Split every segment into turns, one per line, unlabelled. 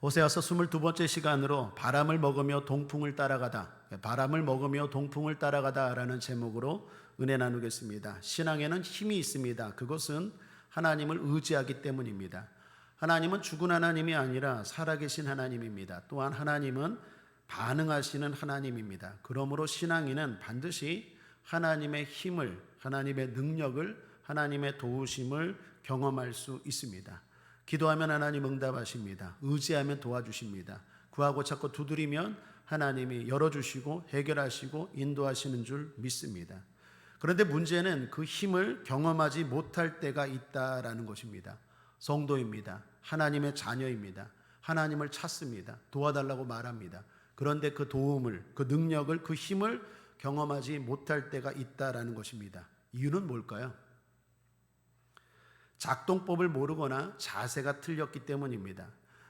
호세아서 22번째 시간으로 바람을 먹으며 동풍을 따라가다, 바람을 먹으며 동풍을 따라가다라는 제목으로 은혜 나누겠습니다. 신앙에는 힘이 있습니다. 그것은 하나님을 의지하기 때문입니다. 하나님은 죽은 하나님이 아니라 살아계신 하나님입니다. 또한 하나님은 반응하시는 하나님입니다. 그러므로 신앙인은 반드시 하나님의 힘을, 하나님의 능력을, 하나님의 도우심을 경험할 수 있습니다. 기도하면 하나님 응답하십니다. 의지하면 도와주십니다. 구하고 찾고 두드리면 하나님이 열어주시고 해결하시고 인도하시는 줄 믿습니다. 그런데 문제는 그 힘을 경험하지 못할 때가 있다라는 것입니다. 성도입니다. 하나님의 자녀입니다. 하나님을 찾습니다. 도와달라고 말합니다. 그런데 그 도움을, 그 능력을, 그 힘을 경험하지 못할 때가 있다라는 것입니다. 이유는 뭘까요? 작동법을 모르거나 자세가 틀렸기 때문입니다.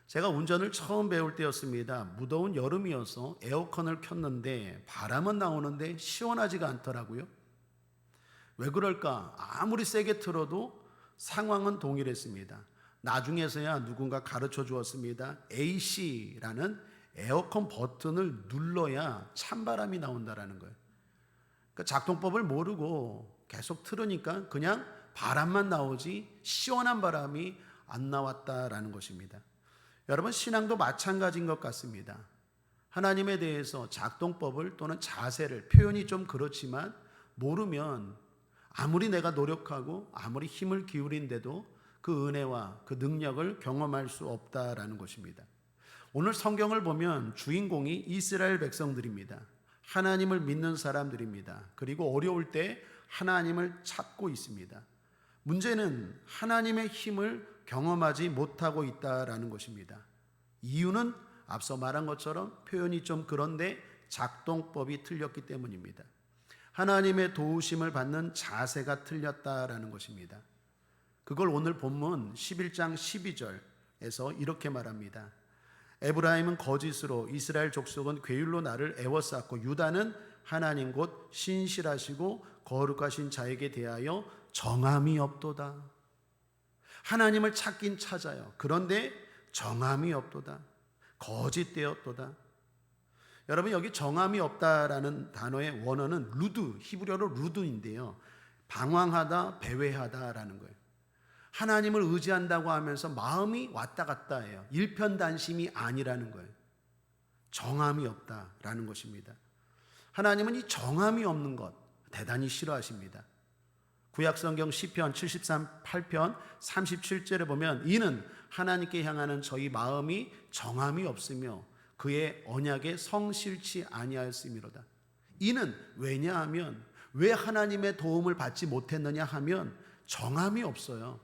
제가 운전을 처음 배울 때였습니다. 무더운 여름이어서 에어컨을 켰는데 바람은 나오는데 시원하지가 않더라고요. 왜 그럴까? 아무리 세게 틀어도 상황은 동일했습니다. 나중에서야 누군가 가르쳐 주었습니다. AC라는 에어컨 버튼을 눌러야 찬바람이 나온다라는 거예요. 그러니까 작동법을 모르고 계속 틀으니까 그냥 바람만 나오지 시원한 바람이 안 나왔다라는 것입니다. 여러분, 신앙도 마찬가지인 것 같습니다. 하나님에 대해서 작동법을 또는 자세를, 표현이 좀 그렇지만 모르면 아무리 내가 노력하고 아무리 힘을 기울인데도 그 은혜와 그 능력을 경험할 수 없다라는 것입니다. 오늘 성경을 보면 주인공이 이스라엘 백성들입니다. 하나님을 믿는 사람들입니다. 그리고 어려울 때 하나님을 찾고 있습니다. 문제는 하나님의 힘을 경험하지 못하고 있다라는 것입니다. 이유는 앞서 말한 것처럼 표현이 좀 그런데 작동법이 틀렸기 때문입니다. 하나님의 도우심을 받는 자세가 틀렸다라는 것입니다. 그걸 오늘 본문 11장 12절에서 이렇게 말합니다. 에브라임은 거짓으로, 이스라엘 족속은 괴율로 나를 애워쌌고, 유다는 하나님 곧 신실하시고 거룩하신 자에게 대하여 정함이 없도다. 하나님을 찾긴 찾아요. 그런데 정함이 없도다. 거짓되었도다. 여러분, 여기 정함이 없다라는 단어의 원어는 루드, 히브리어로 루드인데요, 방황하다, 배회하다라는 거예요. 하나님을 의지한다고 하면서 마음이 왔다 갔다 해요. 일편단심이 아니라는 거예요. 정함이 없다라는 것입니다. 하나님은 이 정함이 없는 것 대단히 싫어하십니다. 구약성경 시편 73편 37절에 보면 이는 하나님께 향하는 저희 마음이 정함이 없으며 그의 언약에 성실치 아니하였음이로다. 이는 왜냐하면, 왜 하나님의 도움을 받지 못했느냐 하면 정함이 없어요.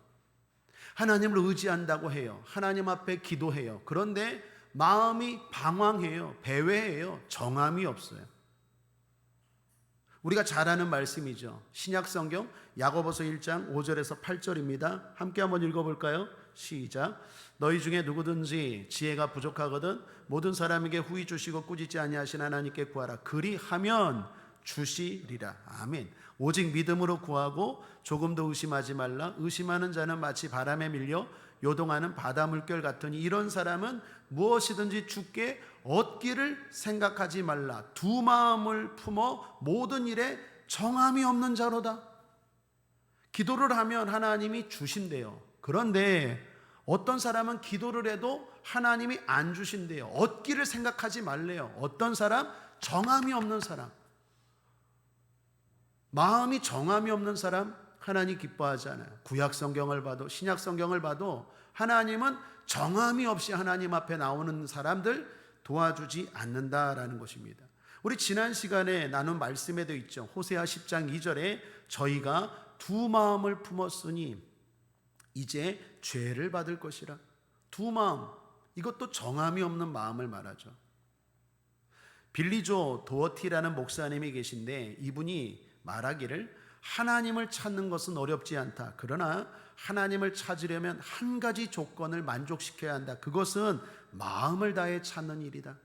하나님을 의지한다고 해요. 하나님 앞에 기도해요. 그런데 마음이 방황해요. 배회해요. 정함이 없어요. 우리가 잘 아는 말씀이죠. 신약성경 야고보서 1장 5절에서 8절입니다. 함께 한번 읽어볼까요? 시작. 너희 중에 누구든지 지혜가 부족하거든 모든 사람에게 후히 주시고 꾸짖지 아니하신 하나님께 구하라. 그리하면 주시리라. 아멘. 오직 믿음으로 구하고 조금도 의심하지 말라. 의심하는 자는 마치 바람에 밀려 요동하는 바다 물결 같으니 이런 사람은 무엇이든지 주께 얻기를 생각하지 말라. 두 마음을 품어 모든 일에 정함이 없는 자로다. 기도를 하면 하나님이 주신대요. 그런데 어떤 사람은 기도를 해도 하나님이 안 주신대요. 얻기를 생각하지 말래요. 어떤 사람? 정함이 없는 사람. 마음이 정함이 없는 사람 하나님 기뻐하지 않아요. 구약 성경을 봐도 신약 성경을 봐도 하나님은 정함이 없이 하나님 앞에 나오는 사람들 도와주지 않는다라는 것입니다. 우리 지난 시간에 나눈 말씀에도 있죠. 호세아 10장 2절에 저희가 두 마음을 품었으니 이제 죄를 받을 것이라. 두 마음, 이것도 정함이 없는 마음을 말하죠. 빌리조 도어티라는 목사님이 계신데 이분이 말하기를 하나님을 찾는 것은 어렵지 않다. 그러나 하나님을 찾으려면 한 가지 조건을 만족시켜야 한다. 그것은 마음을 다해 찾는 일이다.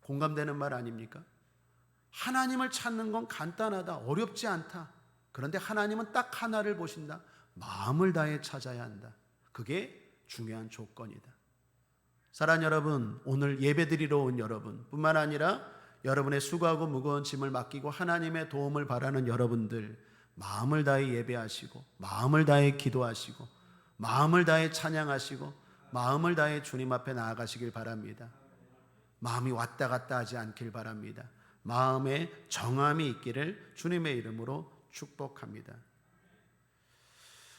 공감되는 말 아닙니까? 하나님을 찾는 건 간단하다. 어렵지 않다. 그런데 하나님은 딱 하나를 보신다. 마음을 다해 찾아야 한다. 그게 중요한 조건이다. 사랑하는 여러분, 오늘 예배드리러 온 여러분 뿐만 아니라 여러분의 수고하고 무거운 짐을 맡기고 하나님의 도움을 바라는 여러분들, 마음을 다해 예배하시고 마음을 다해 기도하시고 마음을 다해 찬양하시고 마음을 다해 주님 앞에 나아가시길 바랍니다. 마음이 왔다 갔다 하지 않길 바랍니다. 마음에 정함이 있기를 주님의 이름으로 축복합니다.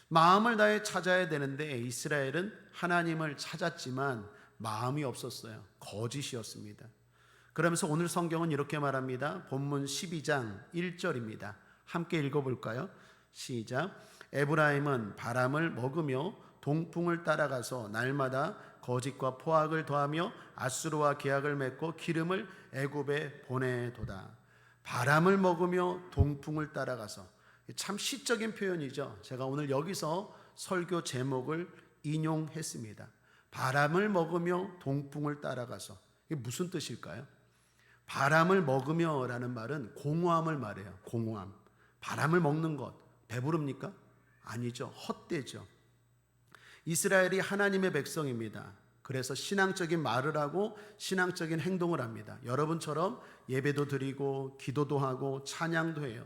마음을 다해 찾아야 되는데 이스라엘은 하나님을 찾았지만 마음이 없었어요. 거짓이었습니다. 그러면서 오늘 성경은 이렇게 말합니다. 본문 12장 1절입니다. 함께 읽어볼까요? 시작. 에브라임은 바람을 먹으며 동풍을 따라가서 날마다 거짓과 포악을 더하며 아수르와 계약을 맺고 기름을 애굽에 보내도다. 바람을 먹으며 동풍을 따라가서, 참 시적인 표현이죠. 제가 오늘 여기서 설교 제목을 인용했습니다. 바람을 먹으며 동풍을 따라가서, 이게 무슨 뜻일까요? 바람을 먹으며 라는 말은 공허함을 말해요. 공허함. 바람을 먹는 것, 배부릅니까? 아니죠. 헛되죠. 이스라엘이 하나님의 백성입니다. 그래서 신앙적인 말을 하고 신앙적인 행동을 합니다. 여러분처럼 예배도 드리고 기도도 하고 찬양도 해요.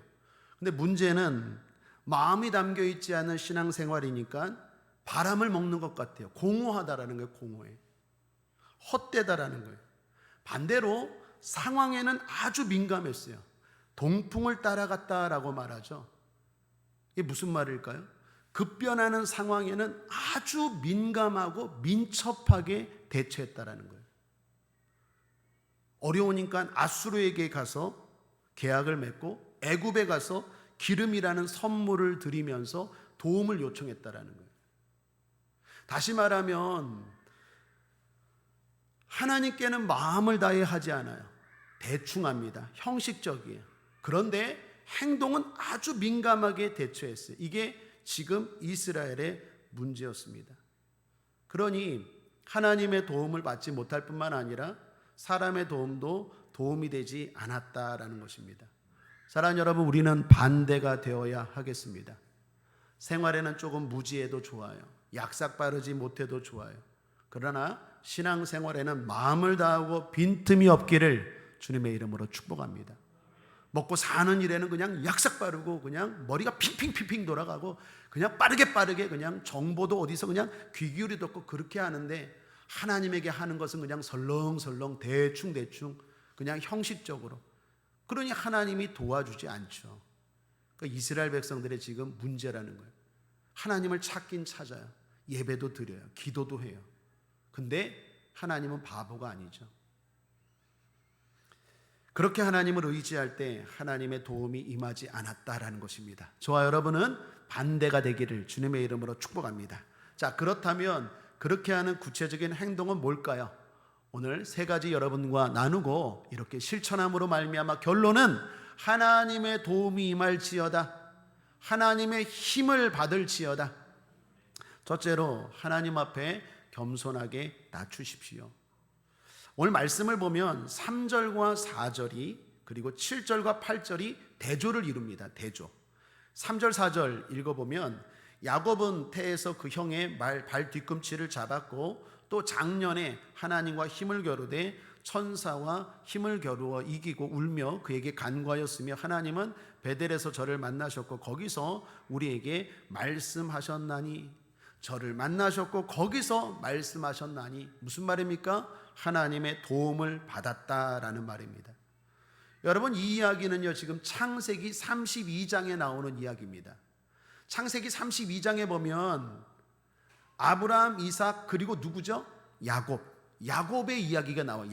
근데 문제는 마음이 담겨 있지 않은 신앙생활이니까 바람을 먹는 것 같아요. 공허하다라는 거예요. 공허해. 헛되다라는 거예요. 반대로 상황에는 아주 민감했어요. 동풍을 따라갔다라고 말하죠. 이게 무슨 말일까요? 급변하는 상황에는 아주 민감하고 민첩하게 대처했다라는 거예요. 어려우니까 아수르에게 가서 계약을 맺고 애굽에 가서 기름이라는 선물을 드리면서 도움을 요청했다라는 거예요. 다시 말하면 하나님께는 마음을 다해 하지 않아요. 대충 합니다. 형식적이에요. 그런데 행동은 아주 민감하게 대처했어요. 이게 지금 이스라엘의 문제였습니다. 그러니 하나님의 도움을 받지 못할 뿐만 아니라 사람의 도움도 도움이 되지 않았다라는 것입니다. 사랑하는 여러분, 우리는 반대가 되어야 하겠습니다. 생활에는 조금 무지해도 좋아요. 약삭 빠르지 못해도 좋아요. 그러나 신앙생활에는 마음을 다하고 빈틈이 없기를 주님의 이름으로 축복합니다. 먹고 사는 일에는 그냥 약삭 빠르고 그냥 머리가 핑핑핑핑 돌아가고 그냥 빠르게 그냥 정보도 어디서 그냥 귀 기울이 듣고 그렇게 하는데, 하나님에게 하는 것은 그냥 설렁설렁 대충 그냥 형식적으로. 그러니 하나님이 도와주지 않죠. 그러니까 이스라엘 백성들의 지금 문제라는 거예요. 하나님을 찾긴 찾아요. 예배도 드려요. 기도도 해요. 근데 하나님은 바보가 아니죠. 그렇게 하나님을 의지할 때 하나님의 도움이 임하지 않았다라는 것입니다. 저와 여러분은 반대가 되기를 주님의 이름으로 축복합니다. 자, 그렇다면 그렇게 하는 구체적인 행동은 뭘까요? 오늘 세 가지 여러분과 나누고 이렇게 실천함으로 말미암아 결론은 하나님의 도움이 임할지어다, 하나님의 힘을 받을지어다. 첫째로 하나님 앞에 겸손하게 낮추십시오. 오늘 말씀을 보면 3절과 4절이 그리고 7절과 8절이 대조를 이룹니다. 대조. 3절 4절 읽어보면 야곱은 태에서 그 형의 발 뒤꿈치를 잡았고 또 작년에 하나님과 힘을 겨루되 천사와 힘을 겨루어 이기고 울며 그에게 간구하였으며 하나님은 베델에서 저를 만나셨고 거기서 우리에게 말씀하셨나니. 저를 만나셨고 거기서 말씀하셨나니 무슨 말입니까? 하나님의 도움을 받았다라는 말입니다. 여러분, 이 이야기는요 지금 창세기 32장에 나오는 이야기입니다. 창세기 32장에 보면 아브라함, 이삭 그리고 누구죠? 야곱의 이야기가 나와요.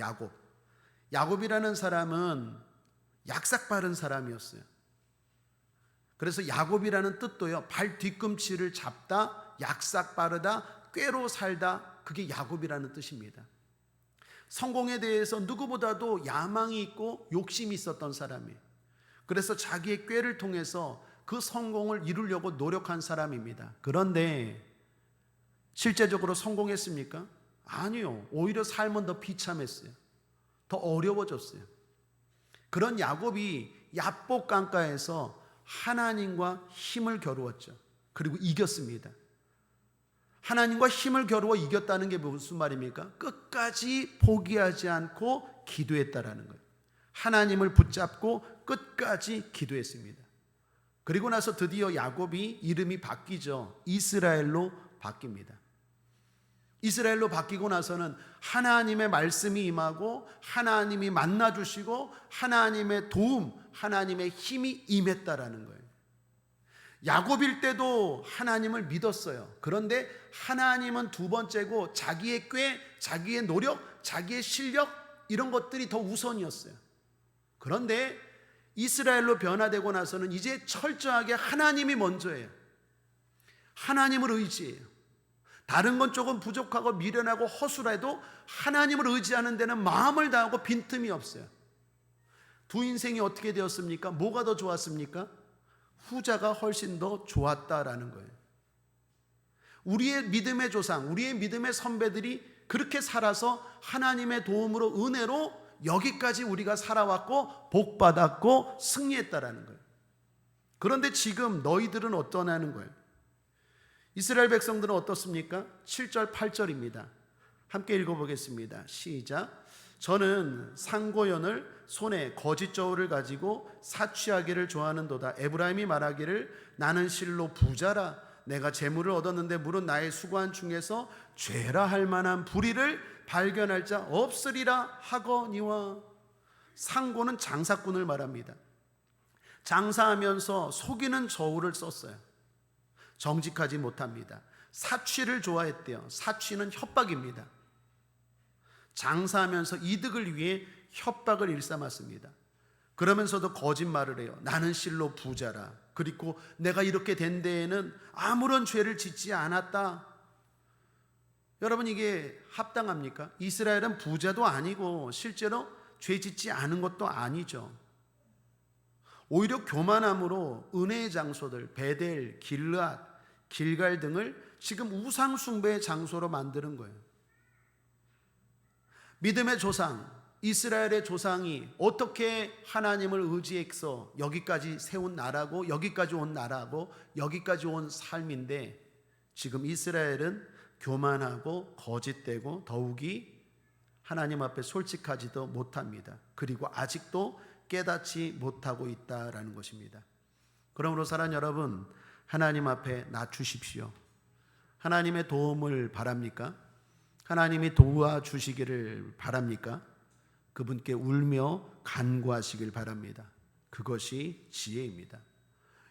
야곱이라는 사람은 약삭 빠른 사람이었어요. 그래서 야곱이라는 뜻도요 발 뒤꿈치를 잡다, 약삭 빠르다, 꾀로 살다, 그게 야곱이라는 뜻입니다. 성공에 대해서 누구보다도 야망이 있고 욕심이 있었던 사람이에요. 그래서 자기의 꾀를 통해서 그 성공을 이루려고 노력한 사람입니다. 그런데 실제적으로 성공했습니까? 아니요. 오히려 삶은 더 비참했어요. 더 어려워졌어요. 그런 야곱이 야복 강가에서 하나님과 힘을 겨루었죠. 그리고 이겼습니다. 하나님과 힘을 겨루어 이겼다는 게 무슨 말입니까? 끝까지 포기하지 않고 기도했다라는 거예요. 하나님을 붙잡고 끝까지 기도했습니다. 그리고 나서 드디어 야곱이 이름이 바뀌죠. 이스라엘로 바뀝니다. 이스라엘로 바뀌고 나서는 하나님의 말씀이 임하고 하나님이 만나주시고 하나님의 도움, 하나님의 힘이 임했다라는 거예요. 야곱일 때도 하나님을 믿었어요. 그런데 하나님은 두 번째고 자기의 꾀, 자기의 노력, 자기의 실력 이런 것들이 더 우선이었어요. 그런데 이스라엘로 변화되고 나서는 이제 철저하게 하나님이 먼저예요. 하나님을 의지해요. 다른 건 조금 부족하고 미련하고 허술해도 하나님을 의지하는 데는 마음을 다하고 빈틈이 없어요. 두 인생이 어떻게 되었습니까? 뭐가 더 좋았습니까? 후자가 훨씬 더 좋았다라는 거예요. 우리의 믿음의 조상, 우리의 믿음의 선배들이 그렇게 살아서 하나님의 도움으로 은혜로 여기까지 우리가 살아왔고 복받았고 승리했다라는 거예요. 그런데 지금 너희들은 어떠냐는 거예요. 이스라엘 백성들은 어떻습니까? 7절 8절입니다. 함께 읽어보겠습니다. 시작. 저는 상고연을 손에 거짓 저울을 가지고 사취하기를 좋아하는도다. 에브라임이 말하기를 나는 실로 부자라. 내가 재물을 얻었는데 물은 나의 수고한 중에서 죄라 할 만한 불의를 발견할 자 없으리라 하거니와. 상고는 장사꾼을 말합니다. 장사하면서 속이는 저울을 썼어요. 정직하지 못합니다. 사취를 좋아했대요. 사취는 협박입니다. 장사하면서 이득을 위해 협박을 일삼았습니다. 그러면서도 거짓말을 해요. 나는 실로 부자라. 그리고 내가 이렇게 된 데에는 아무런 죄를 짓지 않았다. 여러분, 이게 합당합니까? 이스라엘은 부자도 아니고 실제로 죄 짓지 않은 것도 아니죠. 오히려 교만함으로 은혜의 장소들 베델, 길르앗, 길갈 등을 지금 우상 숭배의 장소로 만드는 거예요. 믿음의 조상, 이스라엘의 조상이 어떻게 하나님을 의지해서 여기까지 세운 나라고 여기까지 온 나라고 여기까지 온 삶인데 지금 이스라엘은 교만하고 거짓되고 더욱이 하나님 앞에 솔직하지도 못합니다. 그리고 아직도 깨닫지 못하고 있다라는 것입니다. 그러므로 사랑하는 여러분, 하나님 앞에 낮추십시오. 하나님의 도움을 바랍니까? 하나님이 도와주시기를 바랍니까? 그분께 울며 간구하시길 바랍니다. 그것이 지혜입니다.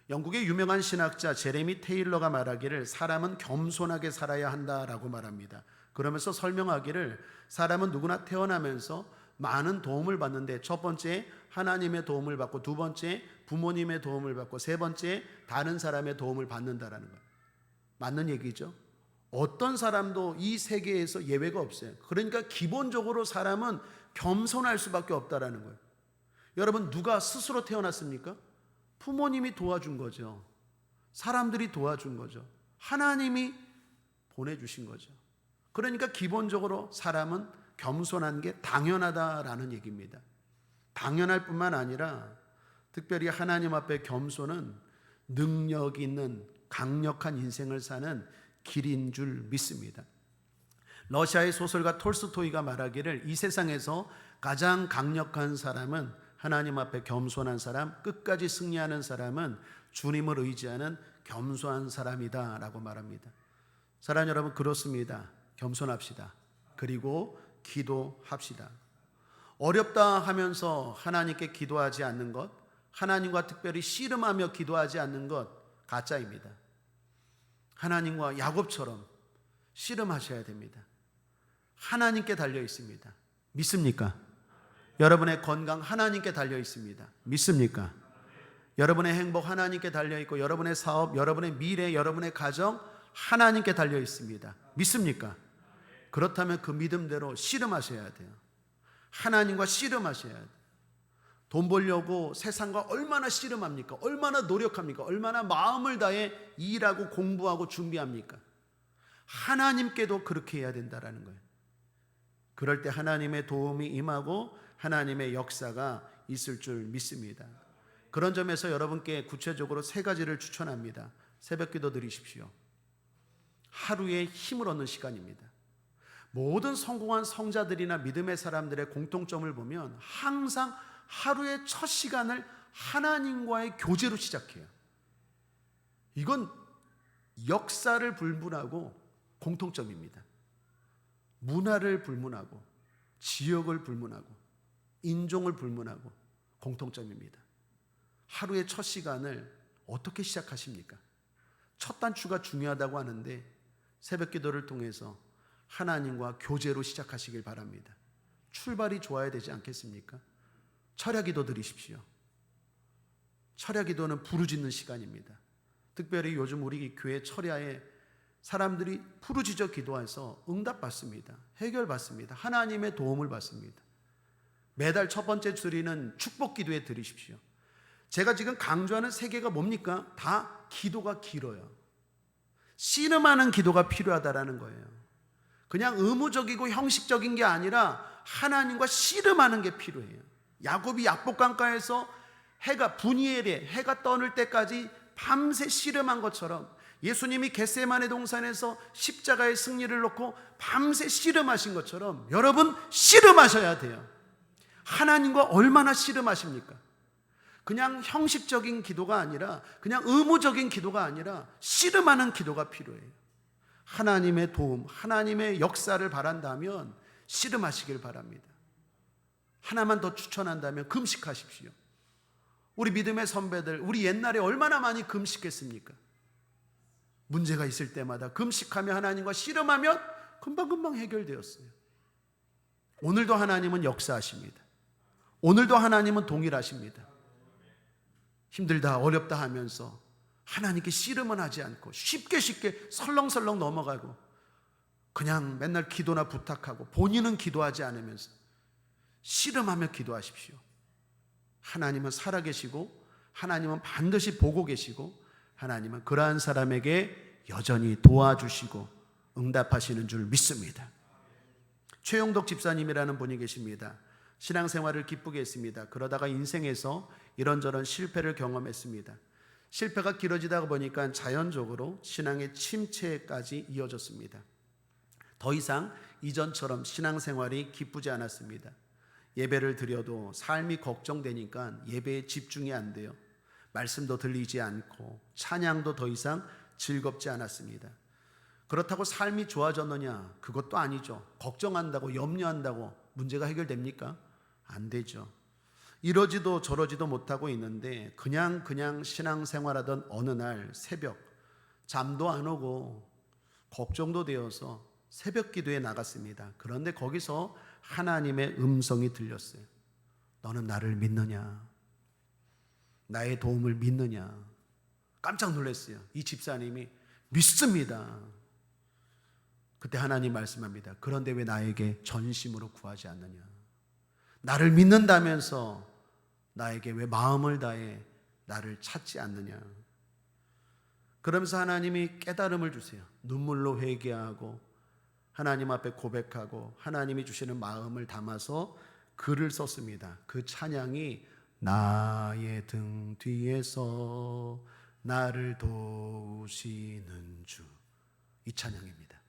영국의 유명한 신학자 제레미 테일러가 말하기를 사람은 겸손하게 살아야 한다라고 말합니다. 그러면서 설명하기를 사람은 누구나 태어나면서 많은 도움을 받는데 첫 번째 하나님의 도움을 받고 두 번째 부모님의 도움을 받고 세 번째 다른 사람의 도움을 받는다라는 거예요. 맞는 얘기죠. 어떤 사람도 이 세계에서 예외가 없어요. 그러니까 기본적으로 사람은 겸손할 수밖에 없다라는 거예요. 여러분, 누가 스스로 태어났습니까? 부모님이 도와준 거죠. 사람들이 도와준 거죠. 하나님이 보내주신 거죠. 그러니까 기본적으로 사람은 겸손한 게 당연하다라는 얘기입니다. 당연할 뿐만 아니라 특별히 하나님 앞에 겸손은 능력 있는 강력한 인생을 사는 길인 줄 믿습니다. 러시아의 소설가 톨스토이가 말하기를 이 세상에서 가장 강력한 사람은 하나님 앞에 겸손한 사람, 끝까지 승리하는 사람은 주님을 의지하는 겸손한 사람이다 라고 말합니다. 사랑하는 여러분, 그렇습니다. 겸손합시다. 그리고 기도합시다. 어렵다 하면서 하나님께 기도하지 않는 것, 하나님과 특별히 씨름하며 기도하지 않는 것 가짜입니다. 하나님과 야곱처럼 씨름하셔야 됩니다. 하나님께 달려 있습니다. 믿습니까? 여러분의 건강 하나님께 달려 있습니다. 믿습니까? 여러분의 행복 하나님께 달려 있고 여러분의 사업, 여러분의 미래, 여러분의 가정 하나님께 달려 있습니다. 믿습니까? 그렇다면 그 믿음대로 씨름하셔야 돼요. 하나님과 씨름하셔야 돼요. 돈 벌려고 세상과 얼마나 씨름합니까? 얼마나 노력합니까? 얼마나 마음을 다해 일하고 공부하고 준비합니까? 하나님께도 그렇게 해야 된다라는 거예요. 그럴 때 하나님의 도움이 임하고 하나님의 역사가 있을 줄 믿습니다. 그런 점에서 여러분께 구체적으로 세 가지를 추천합니다. 새벽 기도 드리십시오. 하루에 힘을 얻는 시간입니다. 모든 성공한 성자들이나 믿음의 사람들의 공통점을 보면 항상 하루의 첫 시간을 하나님과의 교제로 시작해요. 이건 역사를 불문하고 공통점입니다. 문화를 불문하고 지역을 불문하고 인종을 불문하고 공통점입니다. 하루의 첫 시간을 어떻게 시작하십니까? 첫 단추가 중요하다고 하는데 새벽 기도를 통해서 하나님과 교제로 시작하시길 바랍니다. 출발이 좋아야 되지 않겠습니까? 철야 기도 드리십시오. 철야 기도는 부르짖는 시간입니다. 특별히 요즘 우리 교회 철야에 사람들이 부르짖어 기도해서 응답받습니다. 해결받습니다. 하나님의 도움을 받습니다. 매달 첫 번째 드리는 축복 기도에 드리십시오. 제가 지금 강조하는 세 개가 뭡니까? 다 기도가 길어요. 씨름하는 기도가 필요하다라는 거예요. 그냥 의무적이고 형식적인 게 아니라 하나님과 씨름하는 게 필요해요. 야곱이 약복강가에서 해가 분이엘에 해가 떠늘 때까지 밤새 씨름한 것처럼 예수님이 겟세마네 동산에서 십자가의 승리를 놓고 밤새 씨름하신 것처럼 여러분 씨름하셔야 돼요. 하나님과 얼마나 씨름하십니까? 그냥 형식적인 기도가 아니라 그냥 의무적인 기도가 아니라 씨름하는 기도가 필요해요. 하나님의 도움, 하나님의 역사를 바란다면 씨름하시길 바랍니다. 하나만 더 추천한다면 금식하십시오. 우리 믿음의 선배들, 우리 옛날에 얼마나 많이 금식했습니까? 문제가 있을 때마다 금식하며 하나님과 씨름하면 금방금방 해결되었어요. 오늘도 하나님은 역사하십니다. 오늘도 하나님은 동일하십니다. 힘들다 어렵다 하면서 하나님께 씨름은 하지 않고 쉽게 설렁설렁 넘어가고 그냥 맨날 기도나 부탁하고 본인은 기도하지 않으면서 씨름하며 기도하십시오. 하나님은 살아계시고 하나님은 반드시 보고 계시고 하나님은 그러한 사람에게 여전히 도와주시고 응답하시는 줄 믿습니다. 최용덕 집사님이라는 분이 계십니다. 신앙생활을 기쁘게 했습니다. 그러다가 인생에서 이런저런 실패를 경험했습니다. 실패가 길어지다 보니까 자연적으로 신앙의 침체까지 이어졌습니다. 더 이상 이전처럼 신앙생활이 기쁘지 않았습니다. 예배를 드려도 삶이 걱정되니까 예배에 집중이 안 돼요. 말씀도 들리지 않고 찬양도 더 이상 즐겁지 않았습니다. 그렇다고 삶이 좋아졌느냐? 그것도 아니죠. 걱정한다고 염려한다고 문제가 해결됩니까? 안 되죠. 이러지도 저러지도 못하고 있는데 그냥 신앙생활하던 어느 날 새벽 잠도 안 오고 걱정도 되어서 새벽 기도에 나갔습니다. 그런데 거기서 하나님의 음성이 들렸어요. 너는 나를 믿느냐? 나의 도움을 믿느냐? 깜짝 놀랐어요. 이 집사님이 믿습니다. 그때 하나님 말씀합니다. 그런데 왜 나에게 전심으로 구하지 않느냐? 나를 믿는다면서 나에게 왜 마음을 다해 나를 찾지 않느냐? 그러면서 하나님이 깨달음을 주세요. 눈물로 회개하고 하나님 앞에 고백하고 하나님이 주시는 마음을 담아서 글을 썼습니다. 그 찬양이 나의 등 뒤에서 나를 도우시는 주, 이 찬양입니다.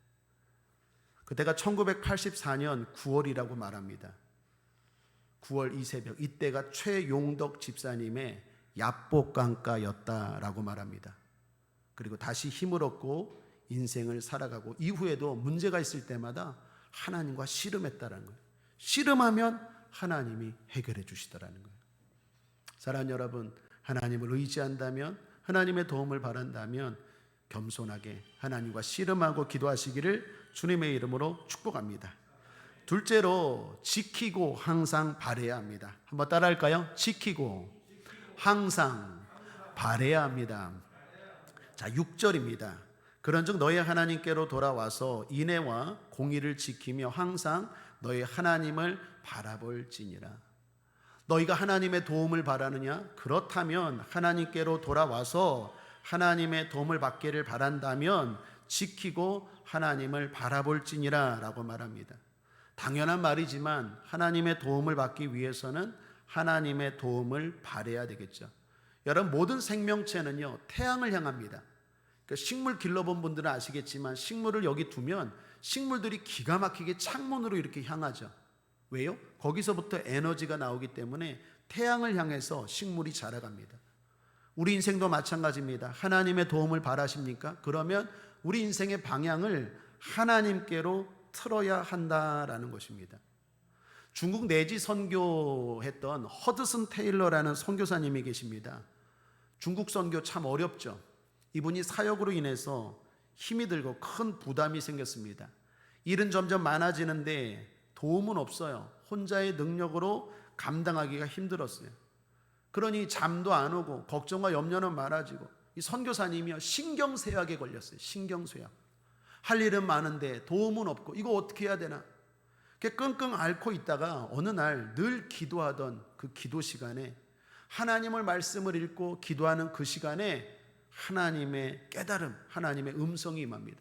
그때가 1984년 9월이라고 말합니다. 9월 이 새벽, 이때가 최용덕 집사님의 야복강가였다라고 말합니다. 그리고 다시 힘을 얻고 인생을 살아가고 이후에도 문제가 있을 때마다 하나님과 씨름했다라는 거예요. 씨름하면 하나님이 해결해 주시더라는 거예요. 사랑하는 여러분, 하나님을 의지한다면, 하나님의 도움을 바란다면 겸손하게 하나님과 씨름하고 기도하시기를 주님의 이름으로 축복합니다. 둘째로, 지키고 항상 바라야 합니다. 한번 따라할까요? 지키고 항상 바라야 합니다. 자, 6절입니다. 그런즉 너희 하나님께로 돌아와서 인애와 공의를 지키며 항상 너희 하나님을 바라볼지니라. 너희가 하나님의 도움을 바라느냐? 그렇다면 하나님께로 돌아와서 하나님의 도움을 받기를 바란다면 지키고 하나님을 바라볼지니라 라고 말합니다. 당연한 말이지만 하나님의 도움을 받기 위해서는 하나님의 도움을 바라야 되겠죠. 여러분, 모든 생명체는요 태양을 향합니다. 그러니까 식물 길러본 분들은 아시겠지만 식물을 여기 두면 식물들이 기가 막히게 창문으로 이렇게 향하죠. 왜요? 거기서부터 에너지가 나오기 때문에 태양을 향해서 식물이 자라갑니다. 우리 인생도 마찬가지입니다. 하나님의 도움을 바라십니까? 그러면 우리 인생의 방향을 하나님께로 틀어야 한다라는 것입니다. 중국 내지 선교했던 허드슨 테일러라는 선교사님이 계십니다. 중국 선교 참 어렵죠. 이분이 사역으로 인해서 힘이 들고 큰 부담이 생겼습니다. 일은 점점 많아지는데 도움은 없어요. 혼자의 능력으로 감당하기가 힘들었어요. 그러니 잠도 안 오고 걱정과 염려는 많아지고, 이 선교사님이요 신경쇠약에 걸렸어요. 신경쇠약. 할 일은 많은데 도움은 없고 이거 어떻게 해야 되나, 이렇게 끙끙 앓고 있다가 어느 날 늘 기도하던 그 기도 시간에, 하나님을 말씀을 읽고 기도하는 그 시간에 하나님의 깨달음, 하나님의 음성이 임합니다.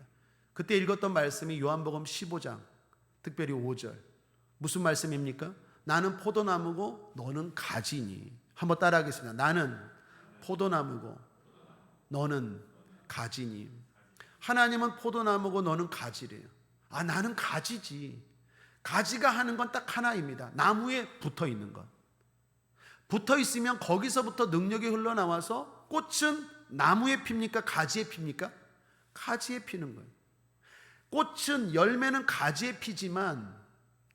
그때 읽었던 말씀이 요한복음 15장, 특별히 5절. 무슨 말씀입니까? 나는 포도나무고 너는 가지니. 한번 따라하겠습니다. 나는 포도나무고 너는 가지니. 하나님은 포도나무고 너는 가지래요. 아, 나는 가지지. 가지가 하는 건 딱 하나입니다. 나무에 붙어 있는 것. 붙어 있으면 거기서부터 능력이 흘러나와서 꽃은 나무에 핍니까? 가지에 핍니까? 가지에 피는 거예요. 꽃은, 열매는 가지에 피지만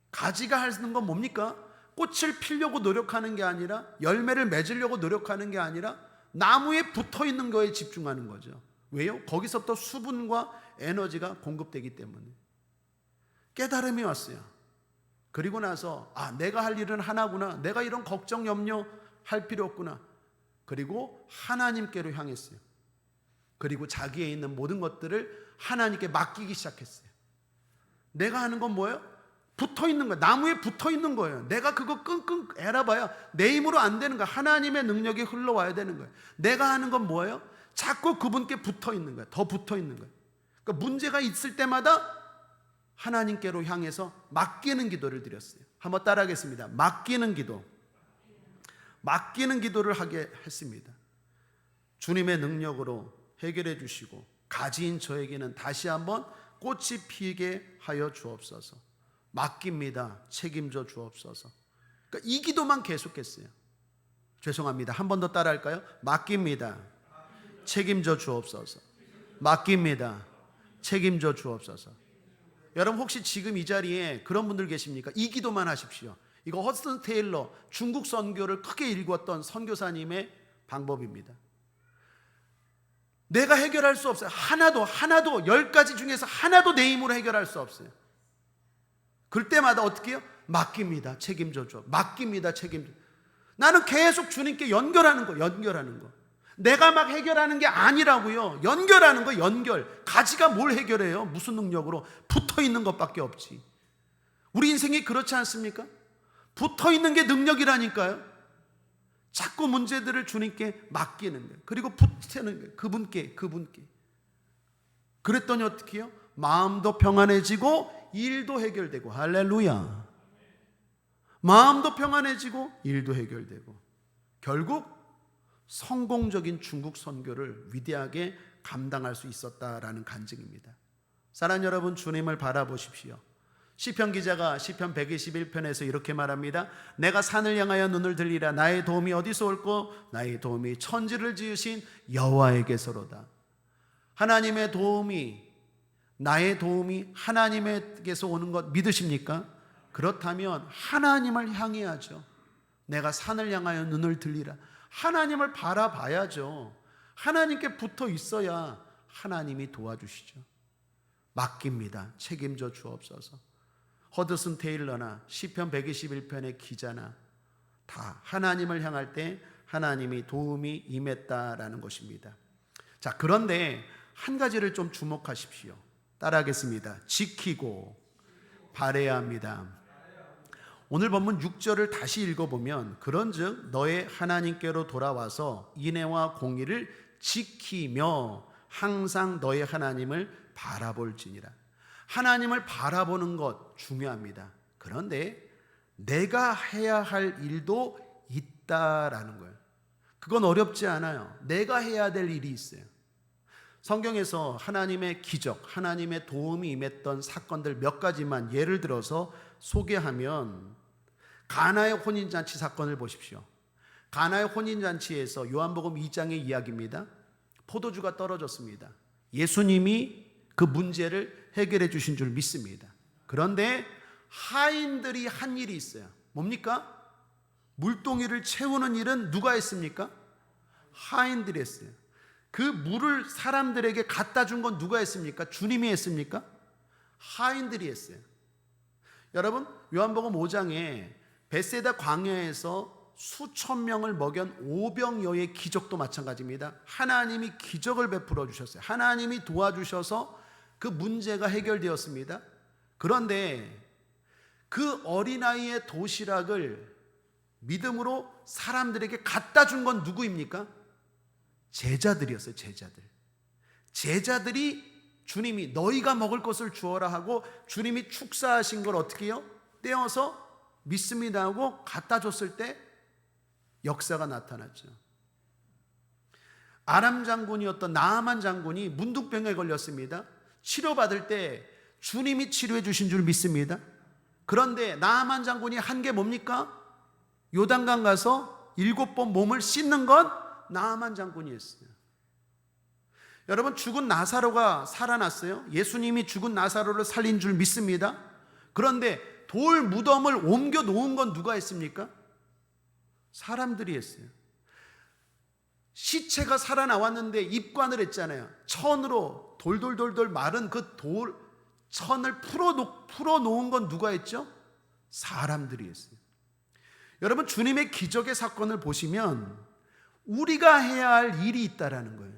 가지가 하는 건 뭡니까? 꽃을 피려고 노력하는 게 아니라, 열매를 맺으려고 노력하는 게 아니라 나무에 붙어 있는 거에 집중하는 거죠. 왜요? 거기서부터 수분과 에너지가 공급되기 때문에. 깨달음이 왔어요. 그리고 나서 내가 할 일은 하나구나. 내가 이런 걱정 염려 할 필요 없구나. 그리고 하나님께로 향했어요. 그리고 자기에 있는 모든 것들을 하나님께 맡기기 시작했어요. 내가 하는 건 뭐예요? 붙어 있는 거예요. 나무에 붙어 있는 거예요. 내가 그거 끙끙 앓아봐야 내 힘으로 안 되는 거예요. 하나님의 능력이 흘러와야 되는 거예요. 내가 하는 건 뭐예요? 자꾸 그분께 붙어 있는 거예요. 더 붙어 있는 거예요. 그러니까 문제가 있을 때마다 하나님께로 향해서 맡기는 기도를 드렸어요. 한번 따라하겠습니다. 맡기는 기도. 맡기는 기도를 하게 했습니다. 주님의 능력으로 해결해 주시고, 가지인 저에게는 다시 한번 꽃이 피게 하여 주옵소서. 맡깁니다. 책임져 주옵소서. 그러니까 이 기도만 계속했어요. 죄송합니다. 한 번 더 따라할까요? 맡깁니다. 책임져 주옵소서. 맡깁니다. 책임져 주옵소서. 여러분, 혹시 지금 이 자리에 그런 분들 계십니까? 이 기도만 하십시오. 이거 허드슨 테일러, 중국 선교를 크게 읽었던 선교사님의 방법입니다. 내가 해결할 수 없어요. 하나도 10가지 중에서 하나도 내 힘으로 해결할 수 없어요. 그럴 때마다 어떻게 해요? 맡깁니다. 책임져 줘. 맡깁니다. 책임져. 나는 계속 주님께 연결하는 거. 내가 막 해결하는 게 아니라고요. 연결하는 거, 연결. 가지가 뭘 해결해요? 무슨 능력으로? 붙어 있는 것밖에 없지. 우리 인생이 그렇지 않습니까? 붙어 있는 게 능력이라니까요. 자꾸 문제들을 주님께 맡기는 거예요. 그리고 붙이는 거예요. 그분께. 그랬더니 어떻게 해요? 마음도 평안해지고 일도 해결되고. 할렐루야. 마음도 평안해지고 일도 해결되고, 결국 성공적인 중국 선교를 위대하게 감당할 수 있었다라는 간증입니다. 사랑하는 여러분, 주님을 바라보십시오. 시편 기자가 시편 121편에서 이렇게 말합니다. 내가 산을 향하여 눈을 들리라. 나의 도움이 어디서 올꼬? 나의 도움이 천지를 지으신 여호와에게서로다. 하나님의 도움이, 나의 도움이 하나님에게서 오는 것 믿으십니까? 그렇다면 하나님을 향해야죠. 내가 산을 향하여 눈을 들리라. 하나님을 바라봐야죠. 하나님께 붙어 있어야 하나님이 도와주시죠. 맡깁니다. 책임져 주옵소서. 허드슨 테일러나 시편 121편의 기자나 다 하나님을 향할 때 하나님이 도움이 임했다라는 것입니다. 자, 그런데 한 가지를 좀 주목하십시오. 따라하겠습니다. 지키고 바라야 합니다. 오늘 본문 6절을 다시 읽어보면, 그런즉 너의 하나님께로 돌아와서 인애와 공의를 지키며 항상 너의 하나님을 바라볼지니라. 하나님을 바라보는 것 중요합니다. 그런데 내가 해야 할 일도 있다라는 거예요. 그건 어렵지 않아요. 내가 해야 될 일이 있어요. 성경에서 하나님의 기적, 하나님의 도움이 임했던 사건들 몇 가지만 예를 들어서 소개하면, 가나의 혼인잔치 사건을 보십시오. 가나의 혼인잔치에서 요한복음 2장의 이야기입니다. 포도주가 떨어졌습니다. 예수님이 그 문제를 해결해 주신 줄 믿습니다. 그런데 하인들이 한 일이 있어요. 뭡니까? 물동이를 채우는 일은 누가 했습니까? 하인들이 했어요. 그 물을 사람들에게 갖다 준 건 누가 했습니까? 주님이 했습니까? 하인들이 했어요. 여러분, 요한복음 5장에 베세다 광야에서 수천 명을 먹연 오병이어의 기적도 마찬가지입니다. 하나님이 기적을 베풀어 주셨어요. 하나님이 도와주셔서 그 문제가 해결되었습니다. 그런데 그 어린아이의 도시락을 믿음으로 사람들에게 갖다 준 건 누구입니까? 제자들이었어요. 제자들이 주님이 너희가 먹을 것을 주어라 하고 주님이 축사하신 걸 어떻게 해요? 떼어서 믿습니다 하고 갖다 줬을 때 역사가 나타났죠. 아람 장군이었던 나아만 장군이 문둥병에 걸렸습니다. 치료받을 때 주님이 치료해 주신 줄 믿습니다. 그런데 나아만 장군이 한 게 뭡니까? 요단강 가서 7번 몸을 씻는 건 나아만 장군이 했어요. 여러분, 죽은 나사로가 살아났어요. 예수님이 죽은 나사로를 살린 줄 믿습니다. 그런데 돌 무덤을 옮겨 놓은 건 누가 했습니까? 사람들이 했어요. 시체가 살아나왔는데 입관을 했잖아요. 천으로 돌돌돌돌 마른 그 천을 풀어놓은 건 누가 했죠? 사람들이 했어요. 여러분, 주님의 기적의 사건을 보시면 우리가 해야 할 일이 있다라는 거예요.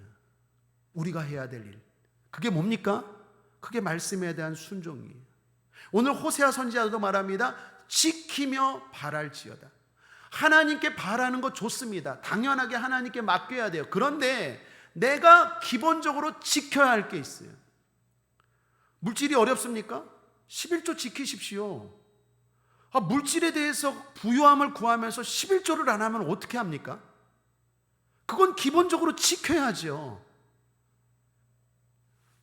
우리가 해야 될 일. 그게 뭡니까? 그게 말씀에 대한 순종이에요. 오늘 호세아 선지자도 말합니다. 지키며 바랄지어다. 하나님께 바라는 거 좋습니다. 당연하게 하나님께 맡겨야 돼요. 그런데 내가 기본적으로 지켜야 할 게 있어요. 물질이 어렵습니까? 11조 지키십시오. 물질에 대해서 부유함을 구하면서 11조를 안 하면 어떻게 합니까? 그건 기본적으로 지켜야죠.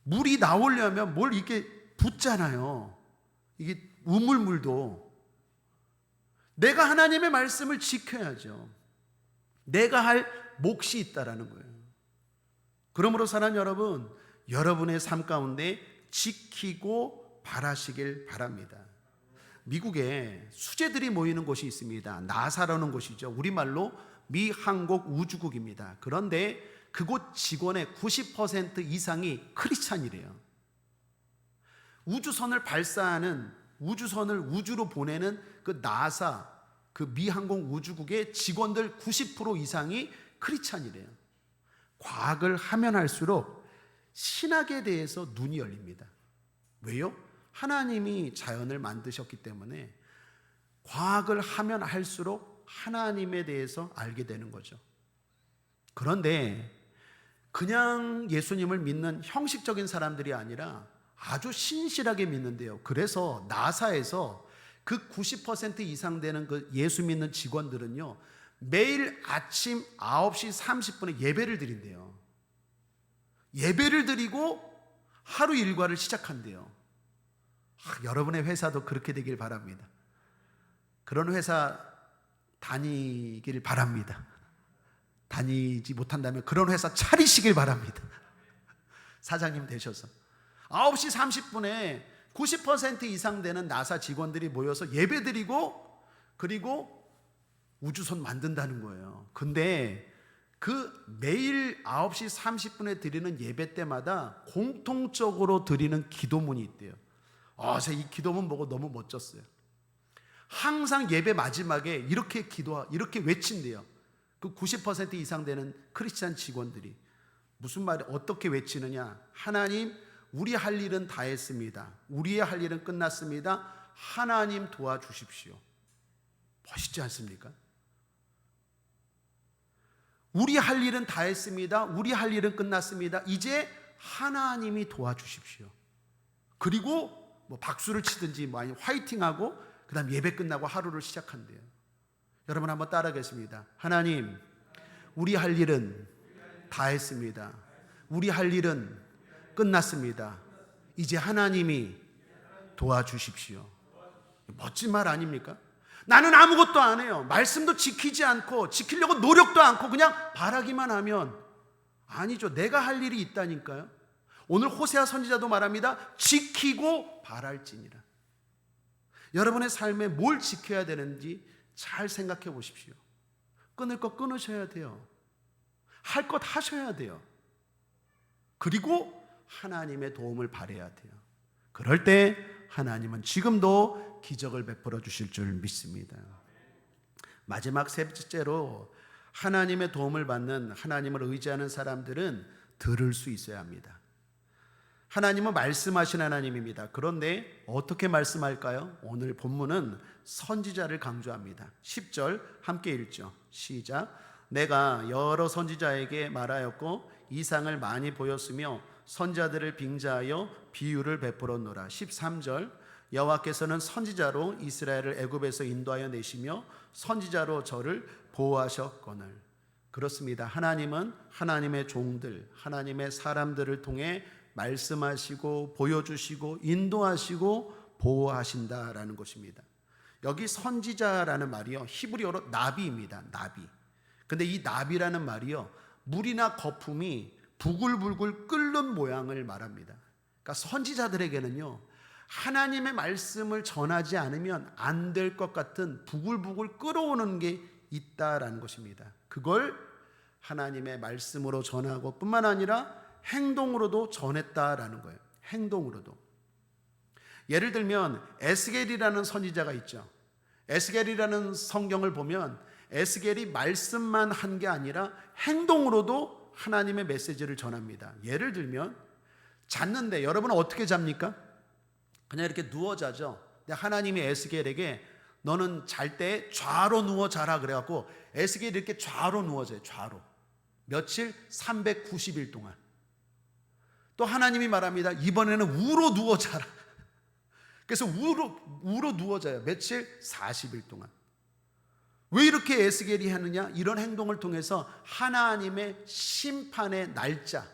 물이 나오려면 뭘 이렇게 붓잖아요. 이게 우물물도. 내가 하나님의 말씀을 지켜야죠. 내가 할 몫이 있다라는 거예요. 그러므로 사랑하는 여러분, 여러분의 삶 가운데 지키고 바라시길 바랍니다. 미국에 수재들이 모이는 곳이 있습니다. 나사라는 곳이죠. 우리말로 미한국 우주국입니다. 그런데 그곳 직원의 90% 이상이 크리스찬이래요. 우주선을 발사하는, 우주선을 우주로 보내는 그 나사, 그 미항공 우주국의 직원들 90% 이상이 크리스찬이래요. 과학을 하면 할수록 신학에 대해서 눈이 열립니다. 왜요? 하나님이 자연을 만드셨기 때문에 과학을 하면 할수록 하나님에 대해서 알게 되는 거죠. 그런데 그냥 예수님을 믿는 형식적인 사람들이 아니라 아주 신실하게 믿는데요. 그래서 나사에서 그 90% 이상 되는 그 예수 믿는 직원들은요, 매일 아침 9시 30분에 예배를 드린대요. 예배를 드리고 하루 일과를 시작한대요. 여러분의 회사도 그렇게 되길 바랍니다. 그런 회사 다니길 바랍니다. 다니지 못한다면 그런 회사 차리시길 바랍니다. 사장님 되셔서 9시 30분에 90% 이상 되는 나사 직원들이 모여서 예배드리고 그리고 우주선 만든다는 거예요. 근데 그 매일 9시 30분에 드리는 예배 때마다 공통적으로 드리는 기도문이 있대요. 제가 이 기도문 보고 너무 멋졌어요. 항상 예배 마지막에 이렇게 이렇게 외친대요. 그 90% 이상 되는 크리스찬 직원들이. 무슨 말이 어떻게 외치느냐? 하나님, 우리 할 일은 다 했습니다. 우리의 할 일은 끝났습니다. 하나님 도와주십시오. 멋있지 않습니까? 우리 할 일은 다 했습니다. 우리 할 일은 끝났습니다. 이제 하나님이 도와주십시오. 그리고 박수를 치든지 아니면 화이팅하고 그 다음 예배 끝나고 하루를 시작한대요. 여러분 한번 따라하겠습니다. 하나님, 우리 할 일은 다 했습니다. 우리 할 일은 끝났습니다. 이제 하나님이 도와주십시오. 멋진 말 아닙니까? 나는 아무것도 안 해요. 말씀도 지키지 않고 지키려고 노력도 않고 그냥 바라기만 하면 아니죠. 내가 할 일이 있다니까요. 오늘 호세아 선지자도 말합니다. 지키고 바랄지니라. 여러분의 삶에 뭘 지켜야 되는지 잘 생각해 보십시오. 끊을 것 끊으셔야 돼요. 할 것 하셔야 돼요. 그리고 하나님의 도움을 바라야 돼요. 그럴 때 하나님은 지금도 기적을 베풀어 주실 줄 믿습니다. 마지막 세 번째로 하나님의 도움을 받는, 하나님을 의지하는 사람들은 들을 수 있어야 합니다. 하나님은 말씀하신 하나님입니다. 그런데 어떻게 말씀할까요? 오늘 본문은 선지자를 강조합니다. 10절 함께 읽죠. 시작. 내가 여러 선지자에게 말하였고 이상을 많이 보였으며 선지자들을 빙자하여 비유를 베풀었노라. 13절. 여호와께서는 선지자로 이스라엘을 애굽에서 인도하여 내시며 선지자로 저를 보호하셨거늘. 그렇습니다. 하나님은 하나님의 종들, 하나님의 사람들을 통해 말씀하시고 보여주시고 인도하시고 보호하신다라는 것입니다. 여기 선지자라는 말이요, 히브리어로 나비입니다. 나비. 근데 이 나비라는 말이요, 물이나 거품이 부글부글 끓는 모양을 말합니다. 그러니까 선지자들에게는요, 하나님의 말씀을 전하지 않으면 안 될 것 같은 부글부글 끓어오는 게 있다라는 것입니다. 그걸 하나님의 말씀으로 전하고 뿐만 아니라 행동으로도 전했다라는 거예요. 행동으로도. 예를 들면 에스겔이라는 선지자가 있죠. 에스겔이라는 성경을 보면 에스겔이 말씀만 한 게 아니라 행동으로도 하나님의 메시지를 전합니다. 예를 들면 잤는데 여러분은 어떻게 잡니까? 그냥 이렇게 누워 자죠. 근데 하나님이 에스겔에게 너는 잘 때 좌로 누워 자라 그래갖고 에스겔이 이렇게 좌로 누워 자요. 좌로. 며칠? 390일 동안. 또 하나님이 말합니다. 이번에는 우로 누워 자라. 그래서 우로 누워 자요. 며칠? 40일 동안. 왜 이렇게 에스겔이 하느냐? 이런 행동을 통해서 하나님의 심판의 날짜,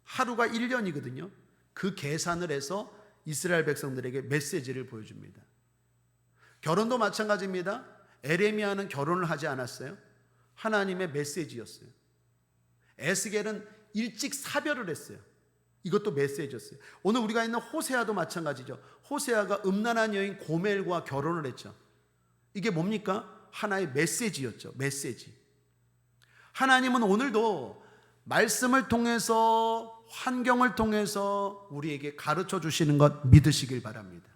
하루가 1년이거든요. 그 계산을 해서 이스라엘 백성들에게 메시지를 보여줍니다. 결혼도 마찬가지입니다. 에레미야는 결혼을 하지 않았어요. 하나님의 메시지였어요. 에스겔은 일찍 사별을 했어요. 이것도 메시지였어요. 오늘 우리가 있는 호세아도 마찬가지죠. 호세아가 음란한 여인 고멜과 결혼을 했죠. 이게 뭡니까? 하나의 메시지였죠. 메시지. 하나님은 오늘도 말씀을 통해서, 환경을 통해서 우리에게 가르쳐 주시는 것 믿으시길 바랍니다.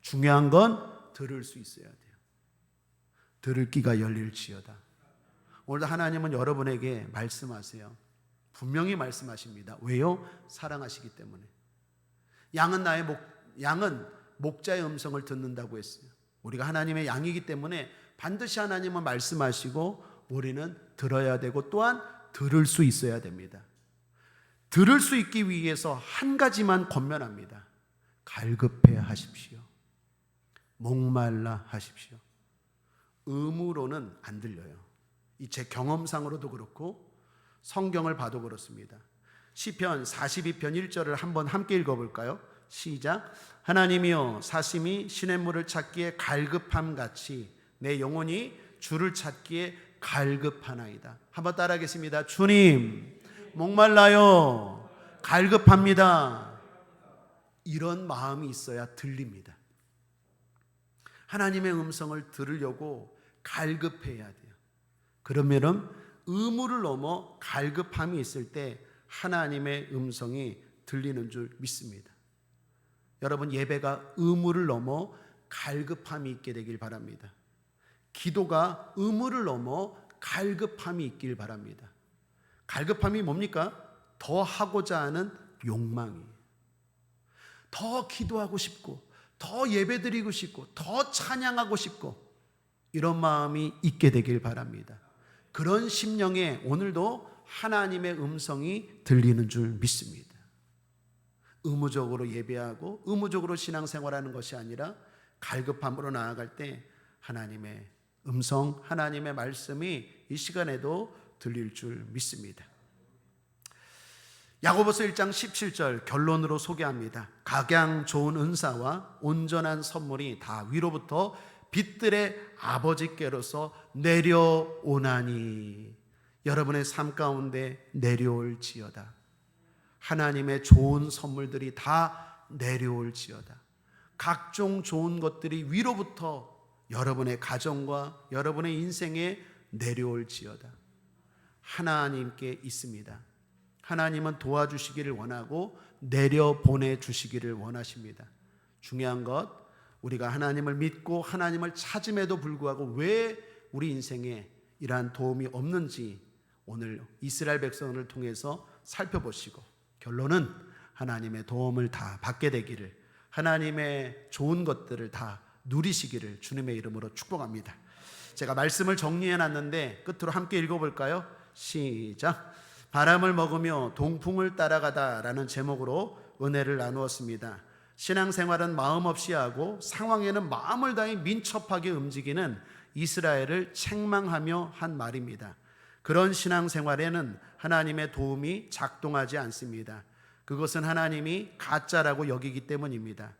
중요한 건 들을 수 있어야 돼요. 들을 귀가 열릴지어다. 오늘도 하나님은 여러분에게 말씀하세요. 분명히 말씀하십니다. 왜요? 사랑하시기 때문에. 양은 목자의 음성을 듣는다고 했어요. 우리가 하나님의 양이기 때문에 반드시 하나님은 말씀하시고 우리는 들어야 되고 또한 들을 수 있어야 됩니다. 들을 수 있기 위해서 한 가지만 권면합니다. 갈급해 하십시오. 목말라 하십시오. 의무로는 안 들려요. 이 제 경험상으로도 그렇고 성경을 봐도 그렇습니다. 시편 42편 1절을 한번 함께 읽어볼까요? 시작. 하나님이여 사심이 시냇물을 찾기에 갈급함 같이 내 영혼이 주를 찾기에 갈급하나이다. 한번 따라하겠습니다. 주님, 목말라요. 갈급합니다. 이런 마음이 있어야 들립니다. 하나님의 음성을 들으려고 갈급해야 돼요. 그러면은 의무를 넘어 갈급함이 있을 때 하나님의 음성이 들리는 줄 믿습니다. 여러분, 예배가 의무를 넘어 갈급함이 있게 되길 바랍니다. 기도가 의무를 넘어 갈급함이 있길 바랍니다. 갈급함이 뭡니까? 더 하고자 하는 욕망이에요. 더 기도하고 싶고, 더 예배드리고 싶고, 더 찬양하고 싶고, 이런 마음이 있게 되길 바랍니다. 그런 심령에 오늘도 하나님의 음성이 들리는 줄 믿습니다. 의무적으로 예배하고 의무적으로 신앙생활하는 것이 아니라 갈급함으로 나아갈 때 하나님의 음성, 하나님의 말씀이 이 시간에도 들릴 줄 믿습니다. 야고보서 1장 17절 결론으로 소개합니다. 각양 좋은 은사와 온전한 선물이 다 위로부터 빛들의 아버지께로서 내려오나니 여러분의 삶 가운데 내려올지어다. 하나님의 좋은 선물들이 다 내려올지어다. 각종 좋은 것들이 위로부터 여러분의 가정과 여러분의 인생에 내려올지어다. 하나님께 있습니다. 하나님은 도와주시기를 원하고 내려보내 주시기를 원하십니다. 중요한 것, 우리가 하나님을 믿고 하나님을 찾음에도 불구하고 왜 우리 인생에 이러한 도움이 없는지 오늘 이스라엘 백성을 통해서 살펴보시고 결론은 하나님의 도움을 다 받게 되기를, 하나님의 좋은 것들을 다 누리시기를 주님의 이름으로 축복합니다. 제가 말씀을 정리해 놨는데 끝으로 함께 읽어볼까요? 시작. 바람을 먹으며 동풍을 따라가다 라는 제목으로 은혜를 나누었습니다. 신앙생활은 마음 없이 하고 상황에는 마음을 다해 민첩하게 움직이는 이스라엘을 책망하며 한 말입니다. 그런 신앙생활에는 하나님의 도움이 작동하지 않습니다. 그것은 하나님이 가짜라고 여기기 때문입니다.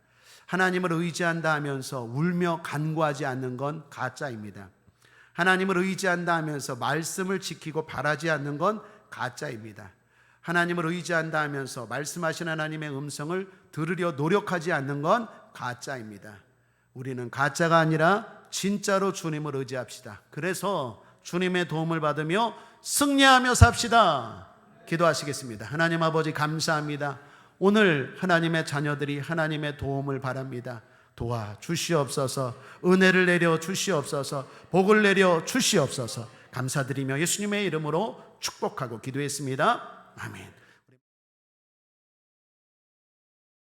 하나님을 의지한다 하면서 울며 간구하지 않는 건 가짜입니다. 하나님을 의지한다 하면서 말씀을 지키고 바라지 않는 건 가짜입니다. 하나님을 의지한다 하면서 말씀하신 하나님의 음성을 들으려 노력하지 않는 건 가짜입니다. 우리는 가짜가 아니라 진짜로 주님을 의지합시다. 그래서 주님의 도움을 받으며 승리하며 삽시다. 기도하시겠습니다. 하나님 아버지 감사합니다. 오늘 하나님의 자녀들이 하나님의 도움을 바랍니다. 도와주시옵소서. 은혜를 내려 주시옵소서. 복을 내려 주시옵소서. 감사드리며 예수님의 이름으로 축복하고 기도했습니다. 아멘.